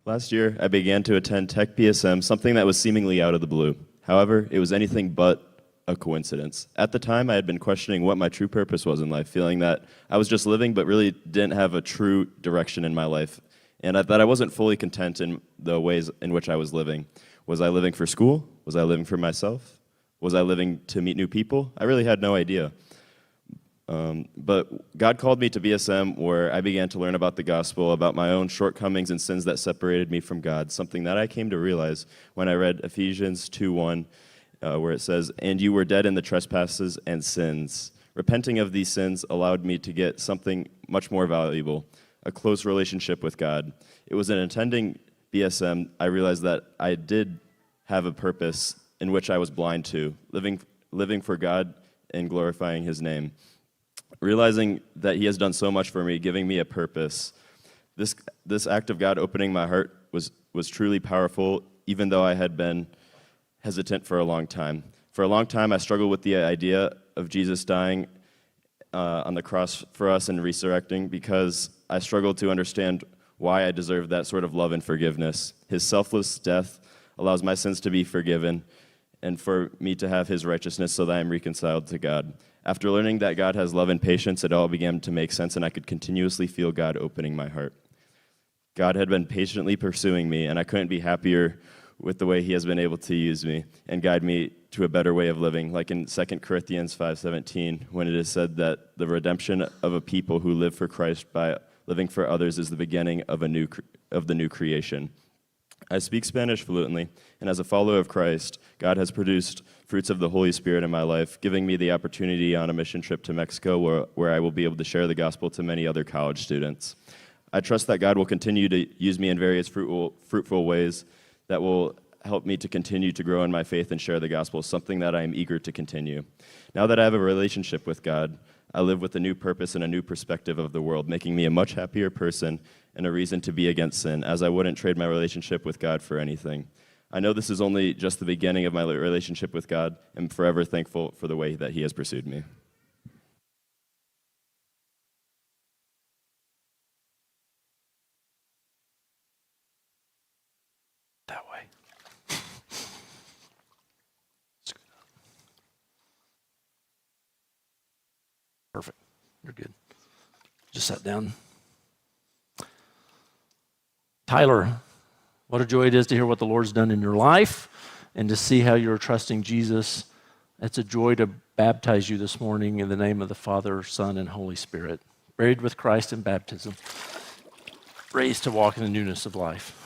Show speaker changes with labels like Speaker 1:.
Speaker 1: Last year, I began to attend Tech PSM, something that was seemingly out of the blue. However, it was anything but a coincidence. At the time, I had been questioning what my true purpose was in life, feeling that I was just living but really didn't have a true direction in my life, and that I wasn't fully content in the ways in which I was living. Was I living for school? Was I living for myself? Was I living to meet new people? I really had no idea. But God called me to BSM, where I began to learn about the gospel, about my own shortcomings and sins that separated me from God, something that I came to realize when I read Ephesians 2:1, where it says, "And you were dead in the trespasses and sins." Repenting of these sins allowed me to get something much more valuable, a close relationship with God. It was in attending BSM I realized that I did have a purpose in which I was blind to, living for God and glorifying His name. Realizing that He has done so much for me, giving me a purpose, this act of God opening my heart was truly powerful, even though I had been hesitant for a long time. For a long time, I struggled with the idea of Jesus dying on the cross for us and resurrecting, because I struggled to understand why I deserved that sort of love and forgiveness. His selfless death allows my sins to be forgiven and for me to have His righteousness so that I am reconciled to God. After learning that God has love and patience, it all began to make sense, and I could continuously feel God opening my heart. God had been patiently pursuing me, and I couldn't be happier with the way He has been able to use me and guide me to a better way of living, like in 2 Corinthians 5:17, when it is said that the redemption of a people who live for Christ by living for others is the beginning of the new creation. I speak Spanish fluently, and as a follower of Christ, God has produced fruits of the Holy Spirit in my life, giving me the opportunity on a mission trip to Mexico where I will be able to share the gospel to many other college students. I trust that God will continue to use me in various fruitful ways that will help me to continue to grow in my faith and share the gospel, something that I am eager to continue. Now that I have a relationship with God, I live with a new purpose and a new perspective of the world, making me a much happier person and a reason to be against sin, as I wouldn't trade my relationship with God for anything. I know this is only just the beginning of my relationship with God. I'm forever thankful for the way that He has pursued me.
Speaker 2: That way. Perfect. You're good. Just sat down. Tyler, what a joy it is to hear what the Lord's done in your life and to see how you're trusting Jesus. It's a joy to baptize you this morning in the name of the Father, Son, and Holy Spirit. Buried with Christ in baptism, raised to walk in the newness of life.